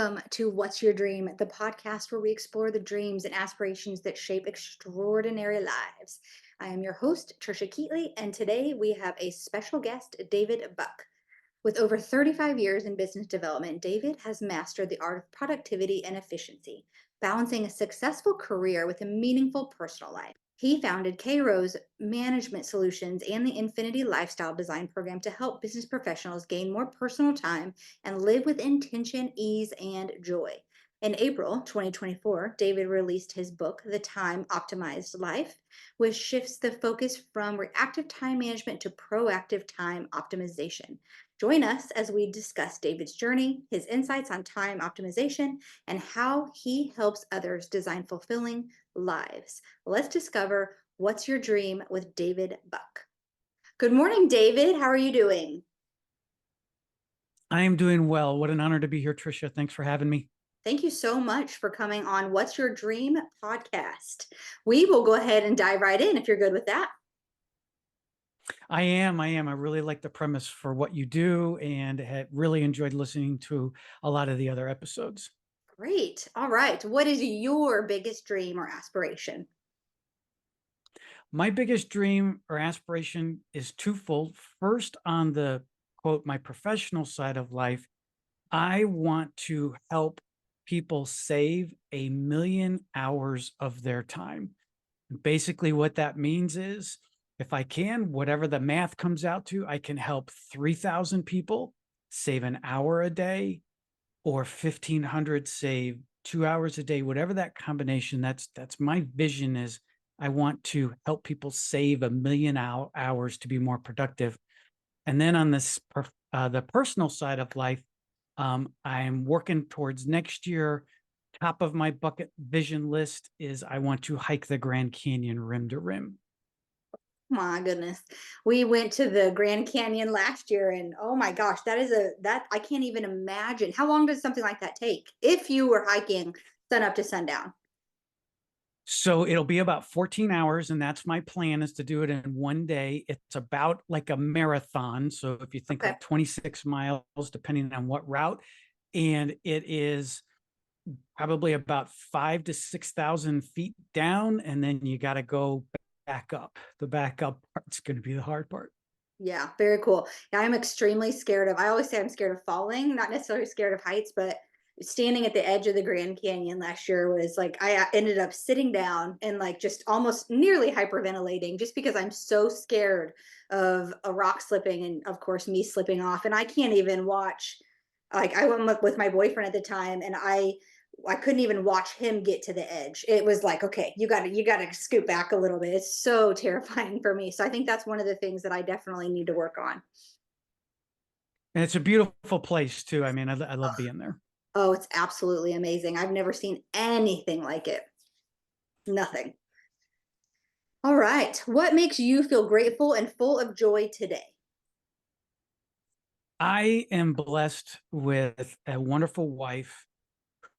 Welcome to What's Your Dream, the podcast where we explore the dreams and aspirations that shape extraordinary lives. I am your host, Trisha Keatley, and today we have a special guest, David Buck. With over 35 years in business development, David has mastered the art of productivity and efficiency, balancing a successful career with a meaningful personal life. He founded Kairos Management Solutions and the Infinity Lifestyle Design Program to help business professionals gain more personal time and live with intention, ease, and joy. In April 2024, David released his book, The Time Optimized Life, which shifts the focus from reactive time management to proactive time optimization. Join us as we discuss David's journey, his insights on time optimization, and how he helps others design fulfilling lives. Let's discover What's Your Dream with David Buck. Good morning, David. How are you doing? I am doing well. What an honor to be here, Trisha. Thanks for having me. Thank you so much for coming on What's Your Dream podcast. We will go ahead and dive right in if you're good with that. I am. I really like the premise for what you do and had really enjoyed listening to a lot of the other episodes. Great. All right. What is your biggest dream or aspiration? My biggest dream or aspiration is twofold. First, on the quote, my professional side of life, I want to help people save 1,000,000 hours of their time. Basically, what that means is if I can, whatever the math comes out to, I can help 3,000 people save an hour a day or 1,500 save 2 hours a day, whatever that combination, that's my vision is I want to help people save 1,000,000 hours to be more productive. And then on this, the personal side of life, I'm working towards next year. Top of my bucket vision list is I want to hike the Grand Canyon rim to rim. My goodness. We went to the Grand Canyon last year and oh my gosh, that I can't even imagine. How long does something like that take if you were hiking sun up to sundown? So it'll be about 14 hours, and that's my plan is to do it in one day. It's about like a marathon. So if you think Okay. like 26 miles, depending on what route, and it is probably about 5 to 6,000 feet down, and then you got to go back up. The back up part's going to be the hard part. Yeah, very cool. Yeah, I'm extremely scared of, I always say I'm scared of falling, not necessarily scared of heights, but standing at the edge of the Grand Canyon last year was like, I ended up sitting down and like just almost nearly hyperventilating just because I'm so scared of a rock slipping and of course me slipping off. And I can't even watch, like I went with my boyfriend at the time and I couldn't even watch him get to the edge. It was like, okay, you got to scoot back a little bit. It's so terrifying for me. So I think that's one of the things that I definitely need to work on. And it's a beautiful place too. I mean, I love being there. Oh, it's absolutely amazing. I've never seen anything like it. Nothing. All right. What makes you feel grateful and full of joy today? I am blessed with a wonderful wife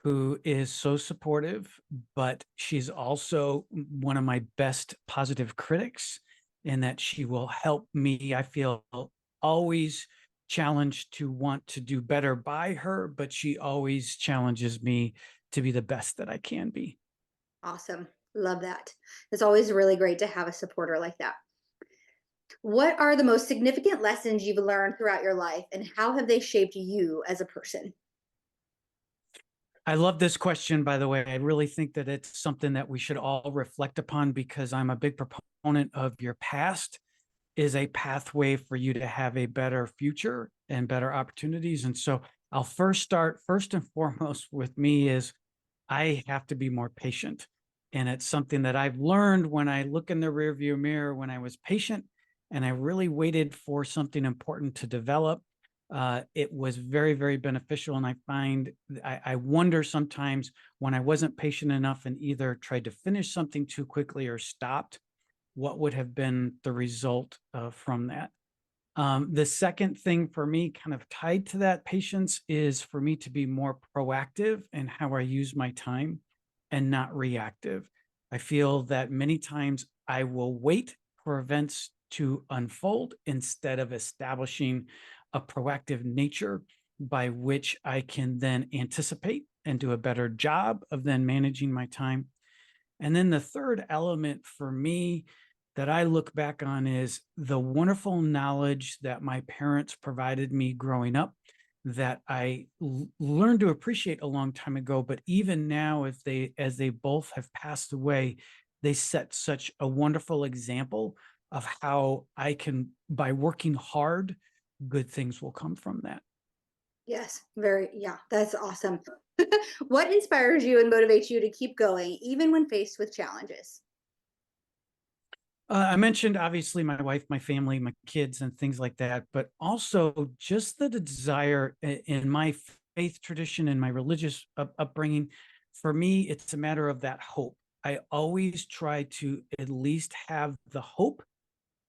who is so supportive, but she's also one of my best positive critics in that she will help me. I feel always challenged to want to do better by her, but she always challenges me to be the best that I can be. Awesome. Love that. It's always really great to have a supporter like that. What are the most significant lessons you've learned throughout your life, and how have they shaped you as a person? I love this question, by the way. I really think that it's something that we should all reflect upon because I'm a big proponent of your past is a pathway for you to have a better future and better opportunities. And so I'll first and foremost with me is I have to be more patient. And it's something that I've learned when I look in the rearview mirror when I was patient and I really waited for something important to develop. It was very, very beneficial. And I find I wonder sometimes when I wasn't patient enough and either tried to finish something too quickly or stopped, what would have been the result from that. The second thing for me, kind of tied to that patience, is for me to be more proactive in how I use my time and not reactive. I feel that many times I will wait for events to unfold instead of establishing a proactive nature. by which I can then anticipate and do a better job of then managing my time. And then the third element for me that I look back on is the wonderful knowledge that my parents provided me growing up that I learned to appreciate a long time ago. But even now, as they both have passed away, they set such a wonderful example of how I can, by working hard, good things will come from that. Yes, very, yeah, that's awesome. What inspires you and motivates you to keep going, even when faced with challenges? I mentioned obviously my wife, my family, my kids, and things like that, but also just the desire in my faith tradition and my religious upbringing. For me, it's a matter of that hope. I always try to at least have the hope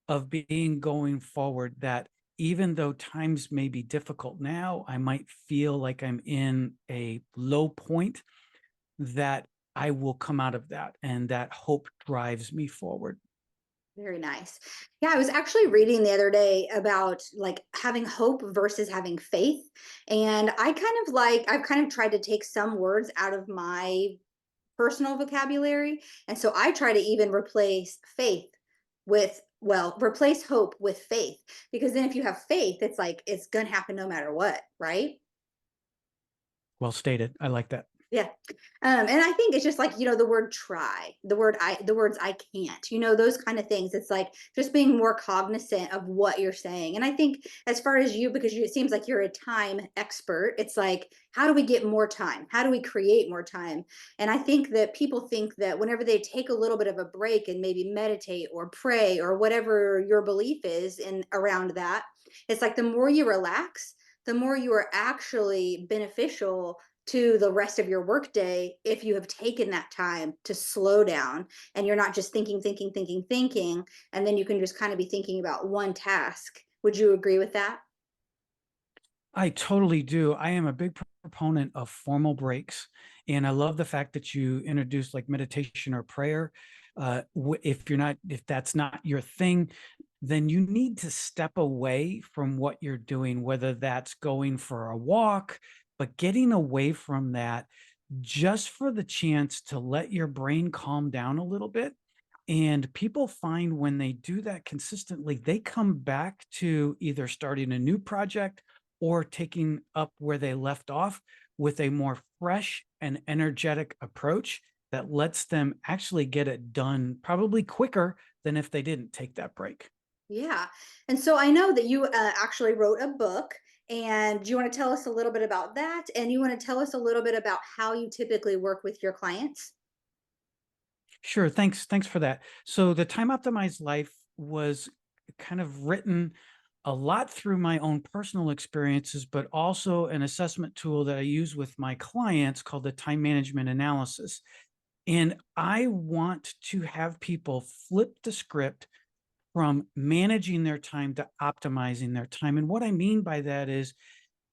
of being going forward that even though times may be difficult now, I might feel like I'm in a low point, that I will come out of that. And that hope drives me forward. Very nice. Yeah, I was actually reading the other day about like having hope versus having faith. And I've kind of tried to take some words out of my personal vocabulary. And so I try to even replace faith replace hope with faith. Because then if you have faith, it's like it's going to happen no matter what, right? Well stated. I like that. Yeah. And I think it's just like, the word try, the words I can't, those kind of things. It's like just being more cognizant of what you're saying. And I think as far as you, because it seems like you're a time expert, it's like, how do we get more time? How do we create more time? And I think that people think that whenever they take a little bit of a break and maybe meditate or pray or whatever your belief is in around that, it's like the more you relax, the more you are actually beneficial to the rest of your workday if you have taken that time to slow down and you're not just thinking, and then you can just kind of be thinking about one task. Would you agree with that? I totally do. I am a big proponent of formal breaks. And I love the fact that you introduced like meditation or prayer. If that's not your thing, then you need to step away from what you're doing, whether that's going for a walk, but getting away from that just for the chance to let your brain calm down a little bit. And people find when they do that consistently, they come back to either starting a new project or taking up where they left off with a more fresh and energetic approach that lets them actually get it done probably quicker than if they didn't take that break. Yeah. And so I know that you actually wrote a book. And do you want to tell us a little bit about that? And you want to tell us a little bit about how you typically work with your clients? Sure. Thanks for that. So the Time Optimized Life was kind of written a lot through my own personal experiences, but also an assessment tool that I use with my clients called the time management analysis. And I want to have people flip the script from managing their time to optimizing their time. And what I mean by that is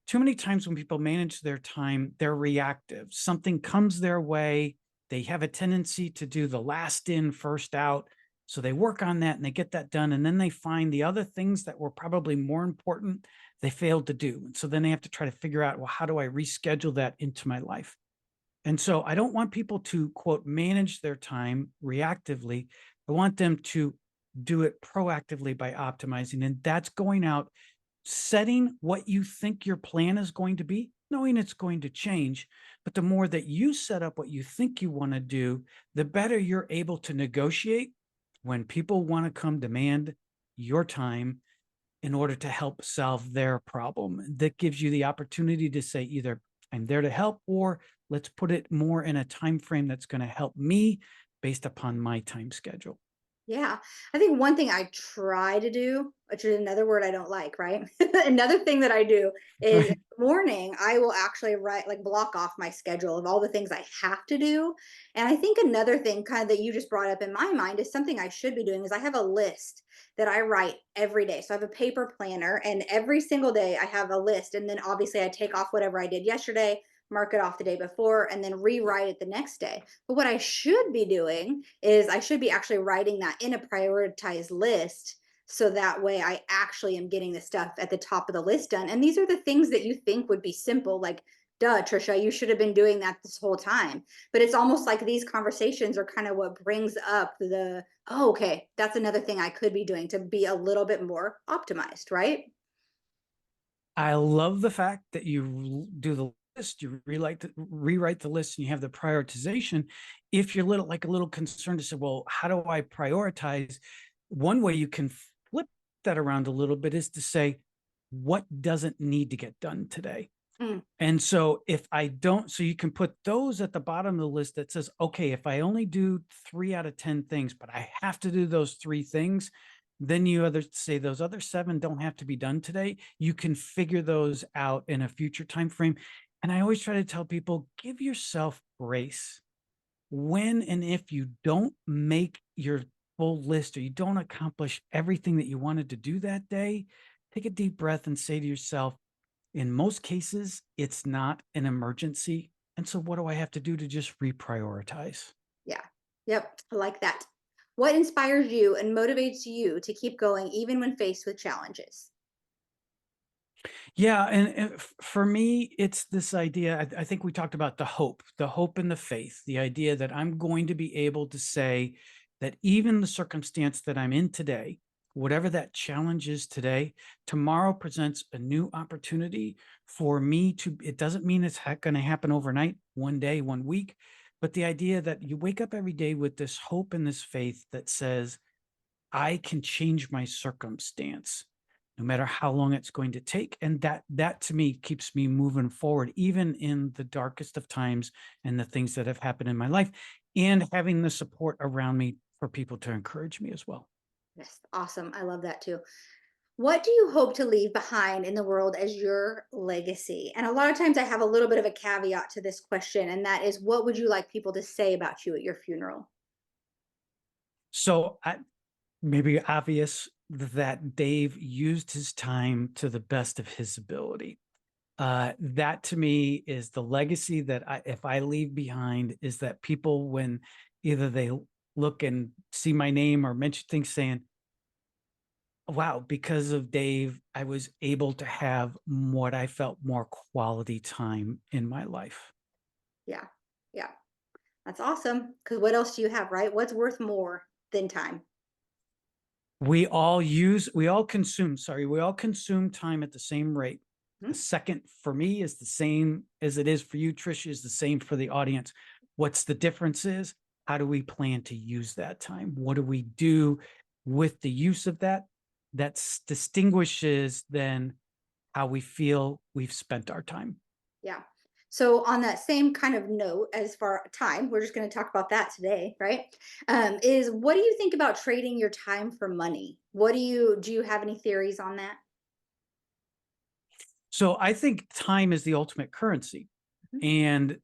too many times when people manage their time, they're reactive. Something comes their way. They have a tendency to do the last in, first out. So they work on that and they get that done. And then they find the other things that were probably more important, they failed to do. And so then they have to try to figure out, well, how do I reschedule that into my life? And so I don't want people to, quote, manage their time reactively. I want them to do it proactively by optimizing. And that's going out, setting what you think your plan is going to be, knowing it's going to change. But the more that you set up what you think you want to do, the better you're able to negotiate when people want to come demand your time in order to help solve their problem. That gives you the opportunity to say either I'm there to help, or let's put it more in a time frame that's going to help me based upon my time schedule. Yeah. I think one thing I try to do, which is another word I don't like, right? Another thing that I do is in Right. the morning, I will actually write, like block off my schedule of all the things I have to do. And I think another thing kind of that you just brought up in my mind is something I should be doing is I have a list that I write every day. So I have a paper planner and every single day I have a list. And then obviously I take off whatever I did yesterday, mark it off the day before, and then rewrite it the next day. But what I should be doing is I should be actually writing that in a prioritized list So that way I actually am getting the stuff at the top of the list done. And these are the things that you think would be simple, like, duh, Trisha, you should have been doing that this whole time. But it's almost like these conversations are kind of what brings up the, oh, okay, that's another thing I could be doing to be a little bit more optimized, right? I love the fact that you do the list, you rewrite the list, and you have the prioritization. If you're a little concerned to say, well, how do I prioritize? One way you can flip that around a little bit is to say, what doesn't need to get done today? Mm, And so if I don't, so you can put those at the bottom of the list that says, okay, if I only do 3 out of 10 things, but I have to do those 3 things, then you other say those other 7 don't have to be done today. You can figure those out in a future time frame. And I always try to tell people, give yourself grace. When and if you don't make your full list or you don't accomplish everything that you wanted to do that day, take a deep breath and say to yourself, in most cases, it's not an emergency. And so what do I have to do to just reprioritize? yeah. Yep. I like that. What inspires you and motivates you to keep going even when faced with challenges? Yeah, and for me, it's this idea. I think we talked about the hope and the faith, the idea that I'm going to be able to say that even the circumstance that I'm in today, whatever that challenge is today, tomorrow presents a new opportunity for me to. It doesn't mean it's going to happen overnight, one day, one week, but the idea that you wake up every day with this hope and this faith that says, I can change my circumstance no matter how long it's going to take. And that to me keeps me moving forward, even in the darkest of times and the things that have happened in my life, and having the support around me for people to encourage me as well. Yes. Awesome. I love that too. What do you hope to leave behind in the world as your legacy? And a lot of times I have a little bit of a caveat to this question, and that is, what would you like people to say about you at your funeral? So maybe obvious that Dave used his time to the best of his ability. That to me is the legacy that if I leave behind, is that people, when either they look and see my name or mention things, saying, wow, because of Dave, I was able to have what I felt more quality time in my life. Yeah. Yeah. That's awesome. Because what else do you have, right? What's worth more than time? We all consume time at the same rate. A Mhm. second for me is the same as it is for you, Tricia, is the same for the audience. What's the difference is, how do we plan to use that time? What do we do with the use of that? That distinguishes then how we feel we've spent our time. Yeah. So on that same kind of note, as far time, we're just going to talk about that today, right? Is what do you think about trading your time for money? What do you have any theories on that? So I think time is the ultimate currency, Mhm. and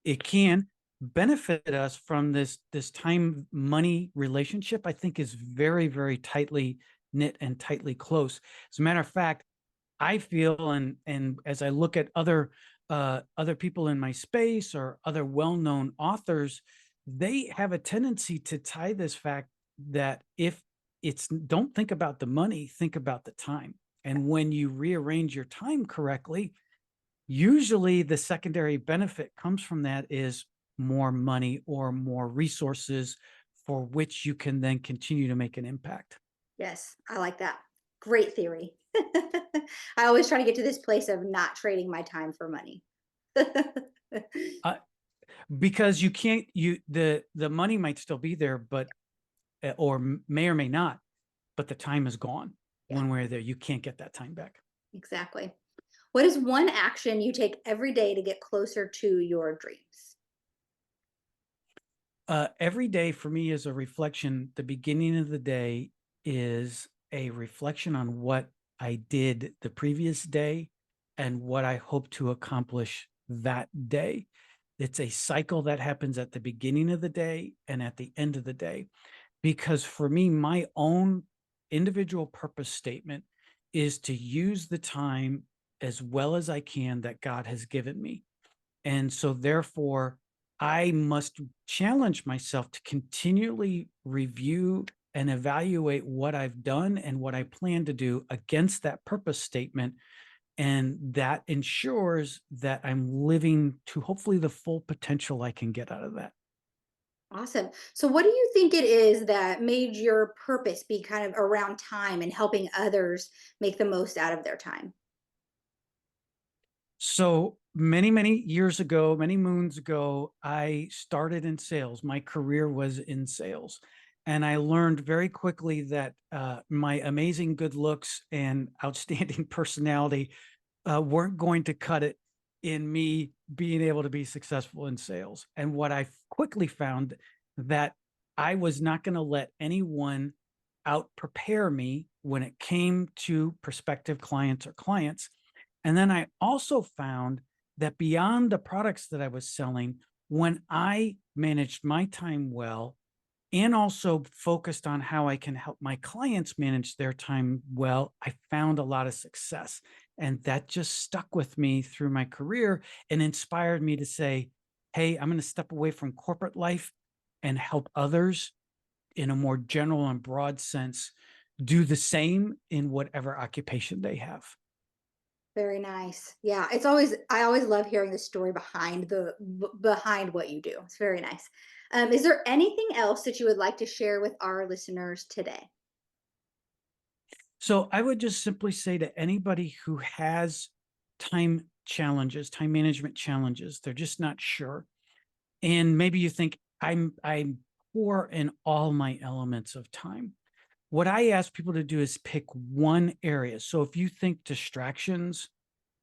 it can benefit us from this time money relationship. I think is very tightly knit and tightly close. As a matter of fact, I feel, and as I look at other people in my space or other well-known authors, they have a tendency to tie this fact that if it's don't think about the money, think about the time. And when you rearrange your time correctly, usually the secondary benefit comes from that is more money or more resources for which you can then continue to make an impact. Yes, I like that. Great theory. I always try to get to this place of not trading my time for money. Uh, because you can't you the money might still be there, but may or may not, but the time is gone Yeah, one way or the other. You can't get that time back. exactly. What is one action you take every day to get closer to your dreams? Every day for me is a reflection. The beginning of the day is a reflection on what I did the previous day and what I hope to accomplish that day. It's a cycle that happens at the beginning of the day and at the end of the day. Because for me, my own individual purpose statement is to use the time as well as I can that God has given me. And so, therefore, I must challenge myself to continually review and evaluate what I've done and what I plan to do against that purpose statement. And that ensures that I'm living to hopefully the full potential I can get out of that. Awesome. So, what do you think it is that made your purpose be kind of around time and helping others make the most out of their time? So many, many years ago, many moons ago, I started in sales. My career was in sales. And I learned very quickly that my amazing good looks and outstanding personality weren't going to cut it in me being able to be successful in sales. And what I quickly found that I was not going to let anyone out prepare me when it came to prospective clients or clients. And then I also found that beyond the products that I was selling, when I managed my time well and also focused on how I can help my clients manage their time well, I found a lot of success. And that just stuck with me through my career and inspired me to say, hey, I'm going to step away from corporate life and help others in a more general and broad sense do the same in whatever occupation they have. Very nice. Yeah, it's always I always love hearing the story behind behind what you do. It's very nice. Is there anything else that you would like to share with our listeners today? So I would just simply say to anybody who has time challenges, time management challenges, they're just not sure. And maybe you think I'm poor in all my elements of time. What I ask people to do is pick one area. So if you think distractions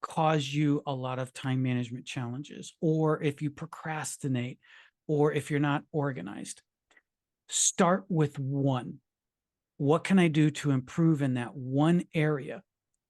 cause you a lot of time management challenges, or if you procrastinate, or if you're not organized, start with one. What can I do to improve in that one area?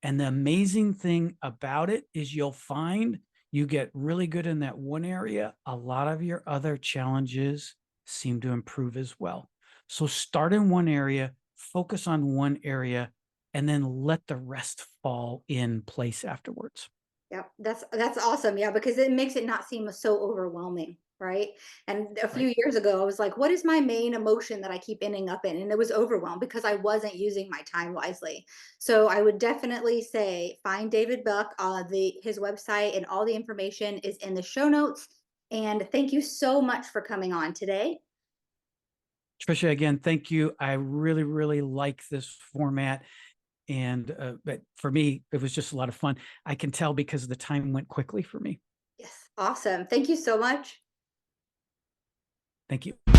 And the amazing thing about it is you'll find you get really good in that one area. A lot of your other challenges seem to improve as well. So start in one area, focus on one area, and then let the rest fall in place afterwards. Yeah, that's awesome. Yeah, because it makes it not seem so overwhelming, right? And a Right. few years ago, I was like, "What is my main emotion that I keep ending up in?" And it was overwhelm because I wasn't using my time wisely. So I would definitely say find David Buck. The his website and all the information is in the show notes. And thank you so much for coming on today. Trisha, again, thank you. I really, really like this format. And but for me, it was just a lot of fun. I can tell because the time went quickly for me. Yes, awesome. Thank you so much. Thank you.